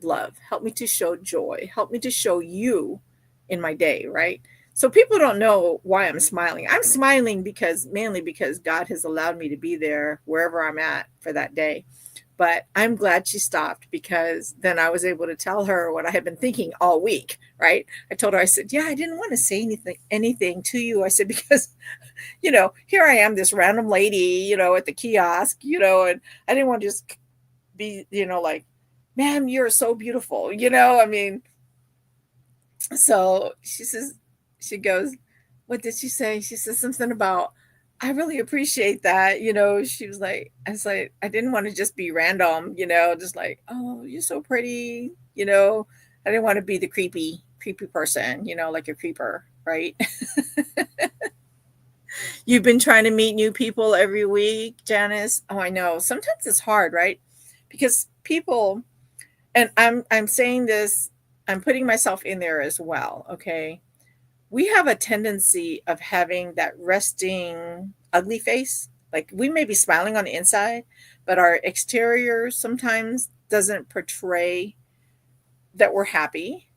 love, help me to show joy, help me to show you in my day, right? So people don't know why I'm smiling. I'm smiling mainly because God has allowed me to be there wherever I'm at for that day. But I'm glad she stopped, because then I was able to tell her what I had been thinking all week, right? I told her, I said, "Yeah, I didn't want to say anything to you." I said, because, here I am, this random lady, at the kiosk, and I didn't want to just be, like, "Ma'am, you're so beautiful." I mean, so she goes, what did she say? She says something about, "I really appreciate that." She was like, I was like, I didn't want to just be random, just like, "Oh, you're so pretty." I didn't want to be the creepy person, like a creeper, right? You've been trying to meet new people every week, Janice. Oh, I know. Sometimes it's hard, right? Because people, and I'm saying this, I'm putting myself in there as well, okay? We have a tendency of having that resting ugly face. Like, we may be smiling on the inside, but our exterior sometimes doesn't portray that we're happy.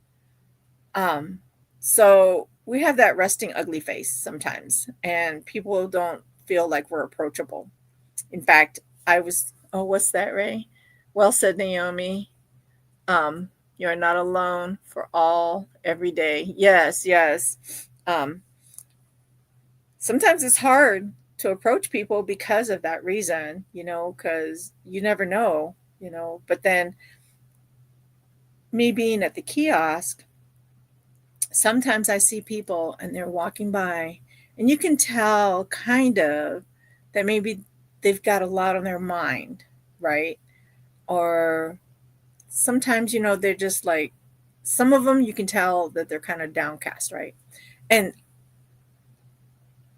Um, so we have that resting ugly face sometimes, and people don't feel like we're approachable. In fact, oh, what's that, Ray? Well said, Naomi. You're not alone for all every day. Yes, yes. Um, Sometimes it's hard to approach people because of that reason, because you never know. But then me being at the kiosk, sometimes I see people and they're walking by, and you can tell kind of that maybe they've got a lot on their mind, right? Or sometimes, they're just like, some of them you can tell that they're kind of downcast, right? And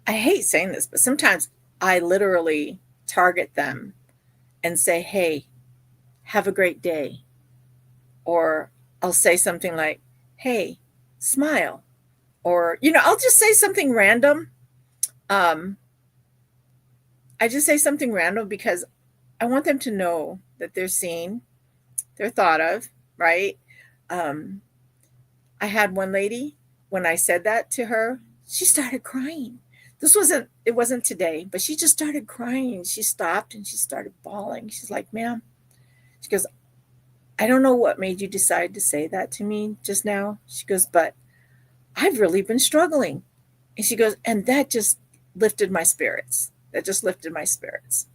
I hate saying this, but sometimes I literally target them and say, hey, have a great day. Or I'll say something like, hey, smile. Or, I'll just say something random. Um, I just say something random because I want them to know that they're seen, they're thought of, right? Um, I had one lady, when I said that to her, she started crying. It wasn't today, but she just started crying. She stopped and she started bawling. She's like, ma'am, she goes, I don't know what made you decide to say that to me just now. She goes, but I've really been struggling. And she goes, and that just lifted my spirits. That just lifted my spirits.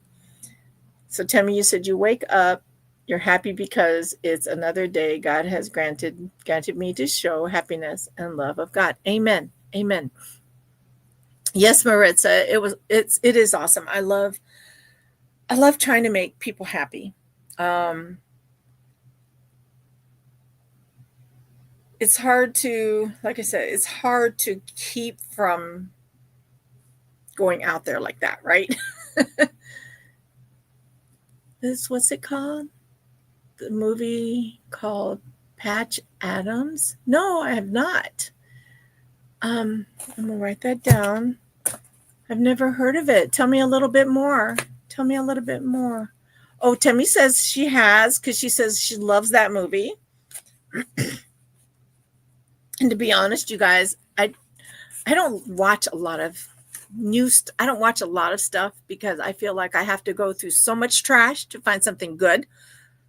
So Tammy, you said you wake up, you're happy because it's another day God has granted me to show happiness and love of God. Amen. Amen. Yes, Maritza, it is awesome. I love trying to make people happy. Um, it's hard to, like I said, it's hard to keep from going out there like that, right? What's it called? The movie called Patch Adams? No, I have not. I'm gonna write that down. I've never heard of it. Tell me a little bit more. Tell me a little bit more. Oh, Tammy says she has, because she says she loves that movie. And to be honest, you guys, I don't watch a lot of I don't watch a lot of stuff because I feel like I have to go through so much trash to find something good.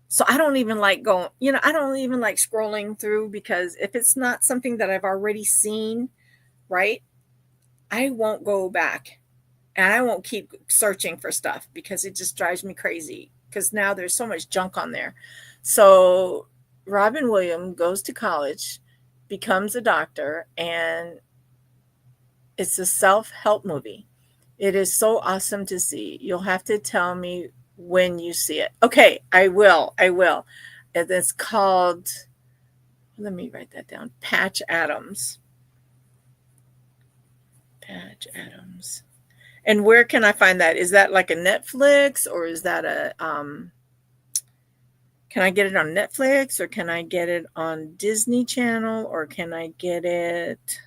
So I don't even like going, I don't even like scrolling through, because if it's not something that I've already seen, right, I won't go back and I won't keep searching for stuff because it just drives me crazy, because now there's so much junk on there. So Robin Williams goes to college, becomes a doctor, and it's a self-help movie. It is so awesome to see. You'll have to tell me when you see it. Okay, I will. It's called, let me write that down, Patch Adams. Patch Adams. And where can I find that? Is that like a Netflix, or is that can I get it on Netflix, or can I get it on Disney Channel, or can I get it,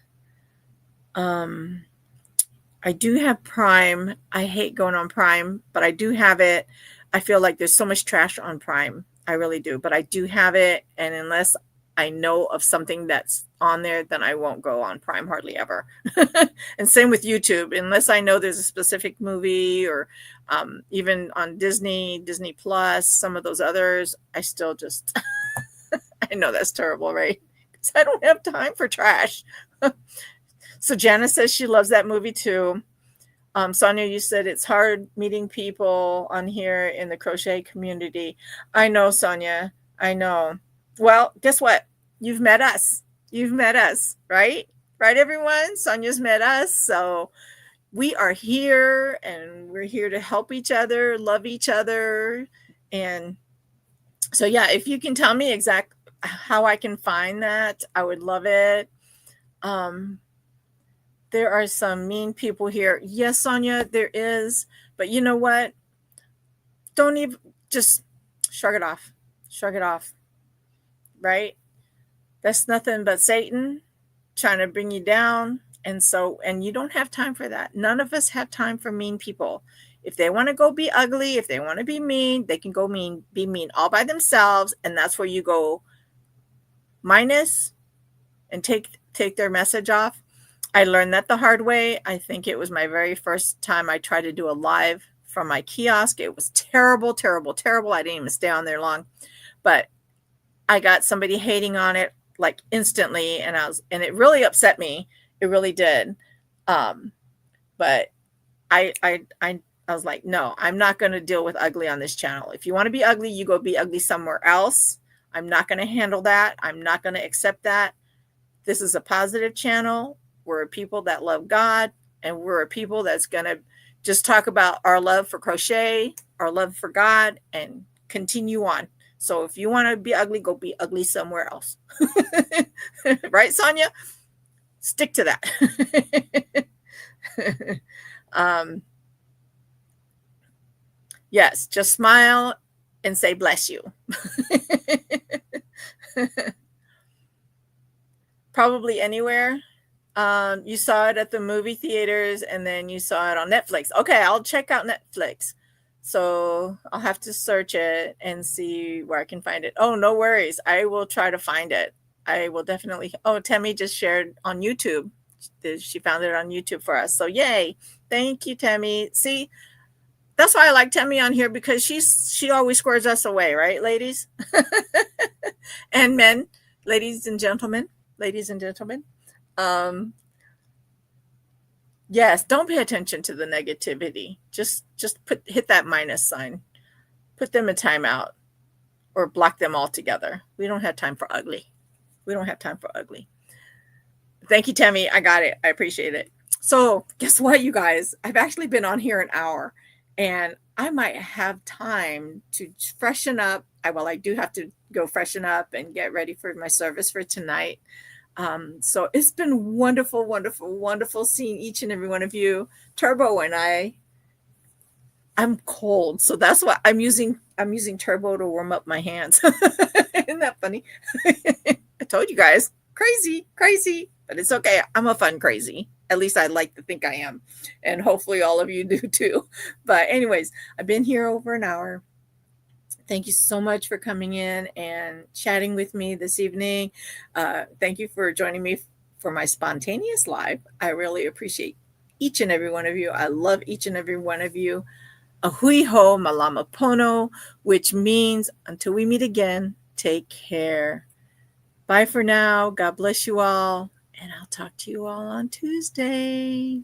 I do have Prime. I hate going on Prime, but I do have it. I feel like there's so much trash on Prime. I really do, but I do have it. And unless I know of something that's on there, then I won't go on Prime hardly ever. And same with YouTube. Unless I know there's a specific movie, or even on Disney Plus, some of those others, I still just, I know that's terrible, right? Because I don't have time for trash. So Janice says she loves that movie too. Sonia, you said it's hard meeting people on here in the crochet community. I know, Sonia. I know. Well, guess what? You've met us. You've met us, right? Right, everyone? Sonia's met us. So we are here, and we're here to help each other, love each other. And so, yeah, if you can tell me exactly how I can find that, I would love it. There are some mean people here. Yes, Sonia, there is. But you know what? Don't even, just shrug it off. Shrug it off. Right? That's nothing but Satan trying to bring you down. And you don't have time for that. None of us have time for mean people. If they want to go be ugly, if they want to be mean, they can go be mean all by themselves. And that's where you go minus and take their message off. I learned that the hard way. I think it was my very first time I tried to do a live from my kiosk. It was terrible, terrible, terrible. I didn't even stay on there long, but I got somebody hating on it like instantly, and it really upset me. It really did. But I I was like, no, I'm not going to deal with ugly on this channel. If you want to be ugly, you go be ugly somewhere else. I'm not going to handle that. I'm not going to accept that. This is a positive channel. We're a people that love God, and we're a people that's going to just talk about our love for crochet, our love for God, and continue on. So if you want to be ugly, go be ugly somewhere else. Right, Sonia? Stick to that. Yes, just smile and say bless you. Probably anywhere. You saw it at the movie theaters, and then you saw it on Netflix. Okay, I'll check out Netflix. So I'll have to search it and see where I can find it. Oh, no worries. I will try to find it. I will definitely. Oh, Tammy just shared on YouTube. She found it on YouTube for us. So yay. Thank you, Tammy. See, that's why I like Tammy on here, because she always squares us away, right, ladies? And men, ladies and gentlemen. Yes, don't pay attention to the negativity. Just hit that minus sign. Put them in timeout or block them altogether. We don't have time for ugly. Thank you, Tammy. I got it. I appreciate it. So guess what, you guys? I've actually been on here an hour, and I might have time to freshen up. I do have to go freshen up and get ready for my service for tonight. So it's been wonderful, wonderful, wonderful seeing each and every one of you. Turbo and I'm cold, so that's why I'm using Turbo to warm up my hands. Isn't that funny? I told you guys, crazy, but it's okay. I'm a fun crazy. At least I'd like to think I am, and hopefully all of you do too. But anyways, I've been here over an hour. Thank you so much for coming in and chatting with me this evening. Thank you for joining me for my spontaneous live. I really appreciate each and every one of you. I love each and every one of you. Ahui ho malama pono, which means until we meet again, take care. Bye for now. God bless you all. And I'll talk to you all on Tuesday.